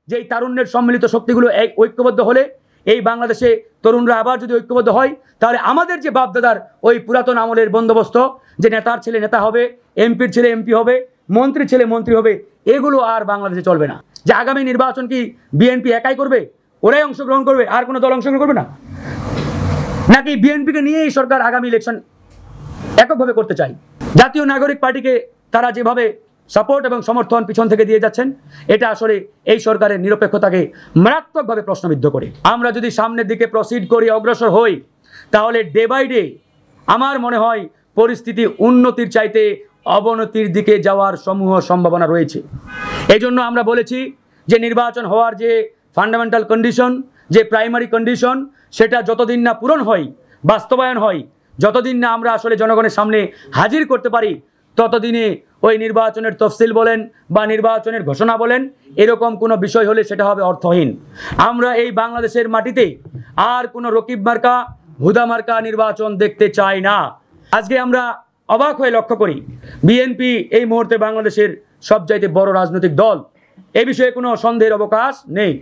যে এই তারুণ্যের সম্মিলিত শক্তিগুলো ঐক্যবদ্ধ হলে এই বাংলাদেশে তরুণরা আবার যদি ঐক্যবদ্ধ হয় তাহলে আমাদের যে বাপদাদার ওই পুরাতন আমলের বন্দোবস্ত যে নেতার ছেলে নেতা হবে, এমপির ছেলে এমপি হবে, মন্ত্রীর ছেলে মন্ত্রী হবে, এগুলো আর বাংলাদেশে চলবে না। যে আগামী নির্বাচন কি বিএনপি একাই করবে, ওরাই অংশগ্রহণ করবে, আর কোনো দল অংশগ্রহণ করবে না? নাকি বিএনপিকে নিয়েই সরকার আগামী ইলেকশন এককভাবে করতে চায়? জাতীয় নাগরিক পার্টিকে তারা যেভাবে সাপোর্ট এবং সমর্থন পিছন থেকে দিয়ে যাচ্ছেন, এটা আসলে এই সরকারের নিরপেক্ষতাকে মারাত্মকভাবে প্রশ্নবিদ্ধ করে। আমরা যদি সামনের দিকে প্রসিড করি, অগ্রসর হই, তাহলে ডে বাই ডে আমার মনে হয় পরিস্থিতি উন্নতির চাইতে অবনতির দিকে যাওয়ার সমূহ সম্ভাবনা রয়েছে। এই জন্য আমরা বলেছি যে নির্বাচন হওয়ার যে ফান্ডামেন্টাল কন্ডিশন, যে প্রাইমারি কন্ডিশন, সেটা যতদিন না পূরণ হয়, বাস্তবায়ন হয়, যতদিন না আমরা আসলে জনগণের সামনে হাজির করতে পারি, ততদিনে ওই নির্বাচনের তফসিল বলেন বা নির্বাচনের ঘোষণা বলেন, এরকম কোনো বিষয় হলে সেটা হবে অর্থহীন। আমরা এই বাংলাদেশের মাটিতে আর কোনো রকিব মার্কা, হুদা মার্কা নির্বাচন দেখতে চাই না। আজকে আমরা অবাক হয়ে লক্ষ্য করি, বিএনপি এই মুহূর্তে বাংলাদেশের সবচাইতে বড় রাজনৈতিক দল, এ বিষয়ে কোনো সন্দেহের অবকাশ নেই।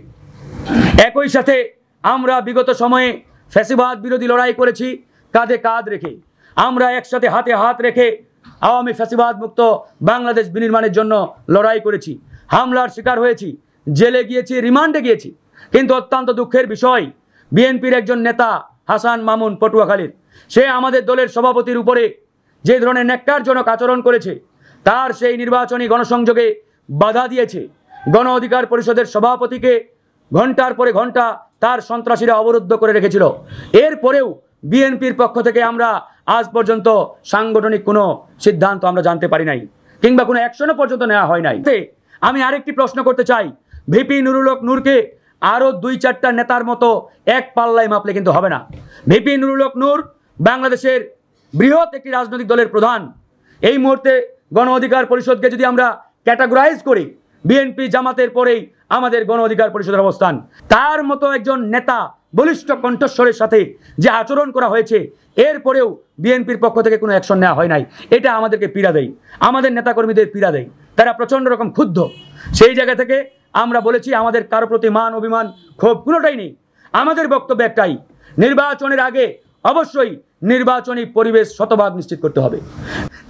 একই সাথে আমরা বিগত সময়ে ফ্যাসিবাদ বিরোধী লড়াই করেছি কাঁধে কাঁধ রেখে। আমরা একসাথে হাতে হাত রেখে আওয়ামী ফ্যাসিবাদ মুক্ত বাংলাদেশ বিনির্মাণের জন্য লড়াই করেছি, হামলার শিকার হয়েছি, জেলে গিয়েছি, রিমান্ডে গিয়েছি। কিন্তু অত্যন্ত দুঃখের বিষয়, বিএনপির একজন নেতা হাসান মামুন পটুয়াখালীর, সে আমাদের দলের সভাপতির উপরে যে ধরনের ন্যাক্কারজনক আচরণ করেছে, তার সেই নির্বাচনী গণসংযোগে বাধা দিয়েছে। গণ অধিকার পরিষদের সভাপতিকে ঘন্টার পরে ঘন্টা তার সন্ত্রাসীরা অবরুদ্ধ করে রেখেছিল। এরপরেও বিএনপির পক্ষ থেকে আমরা আজ পর্যন্ত সাংগঠনিক কোনো সিদ্ধান্ত আমরা জানতে পারি নাই, কিংবা কোনো অ্যাকশনও পর্যন্ত নেওয়া হয় নাই। আমি আরেকটি প্রশ্ন করতে চাই, ভিপি নুরুল হক নূরকে আরও 2-4টা নেতার মতো এক পাল্লায় মাপলে কিন্তু হবে না। ভিপি নুরুল হক নূর বাংলাদেশের বৃহৎ একটি রাজনৈতিক দলের প্রধান। এই মুহূর্তে গণ অধিকার পরিষদকে যদি আমরা ক্যাটাগরাইজ করি, বিএনপি জামাতের পরেই আমাদের গণ অধিকার পরিষদের অবস্থান। তার মতো একজন নেতা বলিষ্ঠ কণ্ঠস্বরের সাথে যে আচরণ করা হয়েছে, এরপরেও বিএনপির পক্ষ থেকে কোনো অ্যাকশন নেওয়া হয় নাই। এটা আমাদেরকে পীড়া দেয়, আমাদের নেতাকর্মীদের পীড়া দেয়, তারা প্রচণ্ড রকম ক্ষুব্ধ। সেই জায়গা থেকে আমরা বলেছি আমাদের কারো প্রতি মান অভিমান ক্ষোভ কোনোটাই নেই। আমাদের বক্তব্য একটাই, নির্বাচনের আগে অবশ্যই নির্বাচনী পরিবেশ শতভাগ নিশ্চিত করতে হবে।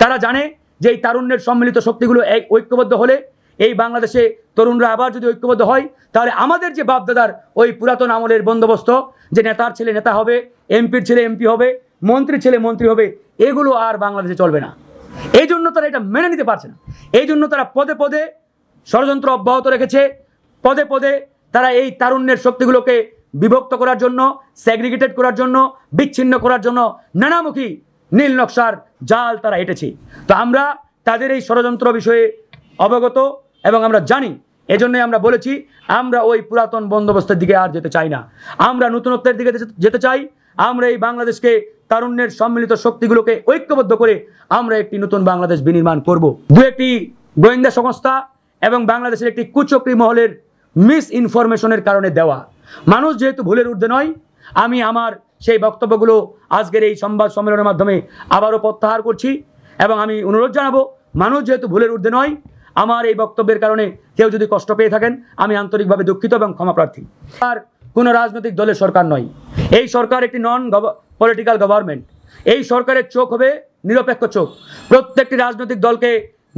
তারা জানে যে এই তারুণ্যের সম্মিলিত শক্তিগুলো ঐক্যবদ্ধ হলে এই বাংলাদেশে তরুণরা আবার যদি ঐক্যবদ্ধ হয় তাহলে আমাদের যে বাপদাদার ওই পুরাতন আমলের বন্দোবস্ত যে নেতার ছেলে নেতা হবে, এমপির ছেলে এমপি হবে, মন্ত্রীর ছেলে মন্ত্রী হবে, এগুলো আর বাংলাদেশে চলবে না। এই জন্য তারা এটা মেনে নিতে পারছে না। এই জন্য তারা পদে পদে ষড়যন্ত্র অব্যাহত রেখেছে। পদে পদে তারা এই তারুণ্যের শক্তিগুলোকে বিভক্ত করার জন্য, সেগ্রিগেটেড করার জন্য, বিচ্ছিন্ন করার জন্য নানামুখী নীল নকশার জাল তারা এঁটেছে। তো আমরা তাদের এই ষড়যন্ত্র বিষয়ে অবগত এবং আমরা জানি। এজন্যই আমরা বলেছি আমরা ওই পুরাতন বন্দোবস্তের দিকে আর যেতে চাই না, আমরা নতুনত্বের দিকে যেতে চাই। আমরা এই বাংলাদেশকে তারুণ্যের সম্মিলিত শক্তিগুলোকে ঐক্যবদ্ধ করে আমরা একটি নতুন বাংলাদেশ বিনির্মাণ করব। দু একটি গোয়েন্দা সংস্থা এবং বাংলাদেশের একটি কুচক্রী মহলের মিস ইনফরমেশনের কারণে দেওয়া মানুষ যেহেতু ভুলের ঊর্ধ্বে নয়, আমি আমার সেই বক্তব্যগুলো আজকের এই সংবাদ সম্মেলনের মাধ্যমে আবারও প্রত্যাহার করছি এবং আমি অনুরোধ জানাবো, মানুষ যেহেতু ভুলের ঊর্ধ্বে নয়, আমার এই বক্তব্যের কারণে কেউ যদি কষ্ট পেয়ে থাকেন আমি আন্তরিকভাবে দুঃখিত এবং ক্ষমা প্রার্থী। আর কোনো রাজনৈতিক দলের সরকার নয়, এই সরকার একটি নন পলিটিক্যাল গভর্নমেন্ট। এই সরকারের চোখ হবে নিরপেক্ষ চোখ, প্রত্যেকটি রাজনৈতিক দলকে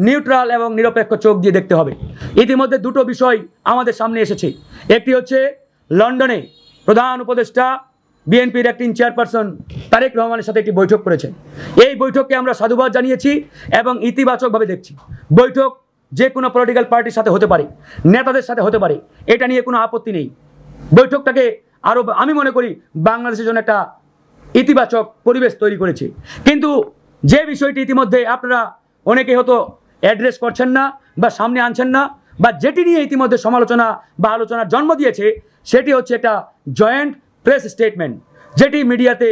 নিউট্রাল এবং নিরপেক্ষ চোখ দিয়ে দেখতে হবে। ইতিমধ্যে দুটো বিষয় আমাদের সামনে এসেছে। একটি হচ্ছে লন্ডনে প্রধান উপদেষ্টা বিএনপির অ্যাক্টিং চেয়ারপারসন তারেক রহমানের সাথে একটি বৈঠক করেছেন। এই বৈঠককে আমরা সাধুবাদ জানিয়েছি এবং ইতিবাচকভাবে দেখছি। বৈঠক যে কোনো পলিটিক্যাল পার্টির সাথে হতে পারে, নেতাদের সাথে হতে পারে, এটা নিয়ে কোনো আপত্তি নেই। বৈঠকটাকে আরও আমি মনে করি বাংলাদেশের জন্য একটা ইতিবাচক পরিবেশ তৈরি করেছে। কিন্তু যে বিষয়টি ইতিমধ্যে আপনারা অনেকে হয়তো অ্যাড্রেস করছেন না বা সামনে আনছেন না, বা যেটি নিয়ে ইতিমধ্যে সমালোচনা বা আলোচনার জন্ম দিয়েছে, সেটি হচ্ছে একটা জয়েন্ট প্রেস স্টেটমেন্ট যেটি মিডিয়াতে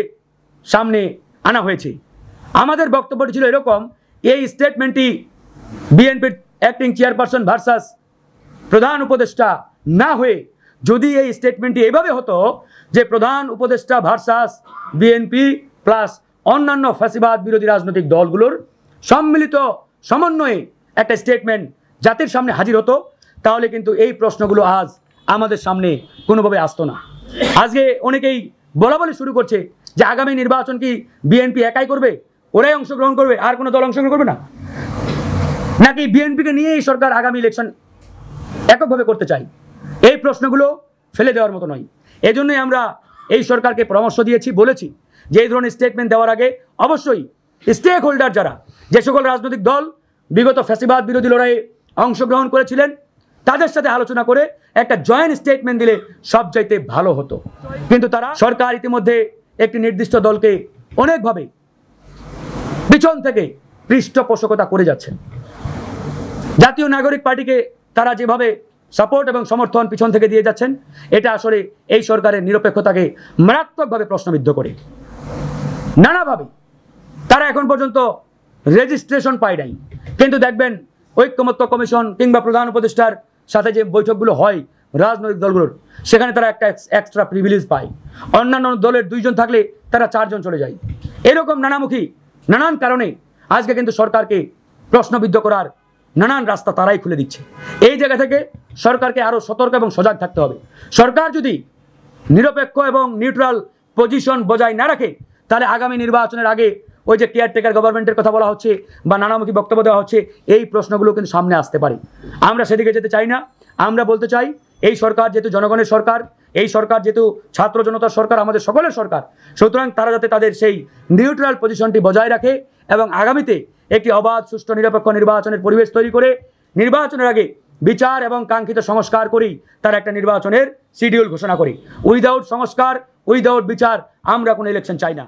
সামনে আনা হয়েছে। আমাদের বক্তব্যটি ছিল এরকম, এই স্টেটমেন্টটি বিএনপির অ্যাক্টিং চেয়ারপারসন ভার্সাস প্রধান উপদেষ্টা না হয়ে যদি এই স্টেটমেন্টটি এভাবে হতো যে প্রধান উপদেষ্টা ভার্সাস বিএনপি প্লাস অন্যান্য ফ্যাসিবাদ বিরোধী রাজনৈতিক দলগুলোর সম্মিলিত সমন্বয়ে একটা স্টেটমেন্ট জাতির সামনে হাজির হতো, তাহলে কিন্তু এই প্রশ্নগুলো আজ আমাদের সামনে কোনোভাবে আসতো না। আজকে অনেকেই বলা বলি শুরু করছে যে আগামী নির্বাচন কি বিএনপি একাই করবে, ওরাই অংশগ্রহণ করবে, আর কোনো দল অংশগ্রহণ করবে না, নাকি বিএনপিকে নিয়েই সরকার আগামী ইলেকশন এককভাবে করতে চাই? এই প্রশ্নগুলো ফেলে দেওয়ার মতো নয়। এজন্যই আমরা এই সরকারকে পরামর্শ দিয়েছি, বলেছি যে এই ধরনের স্টেটমেন্ট দেওয়ার আগে অবশ্যই স্টেক হোল্ডার যারা, যে সকল রাজনৈতিক দল বিগত ফ্যাসিবাদ বিরোধী লড়াইয়ে অংশগ্রহণ করেছিলেন, তাদের সাথে আলোচনা করে একটা জয়েন্ট স্টেটমেন্ট দিলে সবচাইতে ভালো হতো। কিন্তু তারা, সরকার ইতিমধ্যে একটি নির্দিষ্ট দলকে অনেকভাবে পিছন থেকে পৃষ্ঠপোষকতা করে যাচ্ছেন। জাতীয় নাগরিক পার্টিকে তারা যেভাবে সাপোর্ট এবং সমর্থন পিছন থেকে দিয়ে যাচ্ছেন, এটা আসলে এই সরকারের নিরপেক্ষতাকে মারাত্মকভাবে প্রশ্নবিদ্ধ করে। নানাভাবে তারা এখন পর্যন্ত রেজিস্ট্রেশন পায় নাই, কিন্তু দেখবেন ঐক্যমত্য কমিশন কিংবা প্রধান উপদেষ্টার সাথে যে বৈঠকগুলো হয় রাজনৈতিক দলগুলোর, সেখানে তারা একটা এক্সট্রা প্রিভিলেজ পায়। অন্যান্য দলের 2 জন থাকলে তারা 4 জন চলে যায়। এরকম নানান কারণে আজকে কিন্তু সরকারকে প্রশ্নবিদ্ধ করার নানান রাস্তা তারাই খুলে দিচ্ছে। এই জায়গা থেকে সরকারকে আরও সতর্ক এবং সজাগ থাকতে হবে। সরকার যদি নিরপেক্ষ এবং নিউট্রাল পজিশন বজায় না রাখে, তাহলে আগামী নির্বাচনের আগে ওই যে কেয়ারটেকার গভর্নমেন্টের কথা বলা হচ্ছে বা নানামুখী বক্তব্য দেওয়া হচ্ছে, এই প্রশ্নগুলো কিন্তু সামনে আসতে পারে। আমরা সেদিকে যেতে চাই না। আমরা বলতে চাই, এই সরকার যেহেতু জনগণের সরকার, এই সরকার যেহেতু ছাত্র জনতার সরকার, আমাদের সকলের সরকার, সুতরাং তারা যাতে তাদের সেই নিউট্রাল পজিশনটি বজায় রাখে এবং আগামীতে একটি অবাধ, সুষ্ঠু, নিরপেক্ষ নির্বাচনের পরিবেশ তৈরি করে নির্বাচনের আগে বিচার এবং কাঙ্ক্ষিত সংস্কার করেই তারা একটা নির্বাচনের শিডিউল ঘোষণা করে। উইদাউট সংস্কার, উইদাউট বিচার আমরা কোনো ইলেকশন চাই না।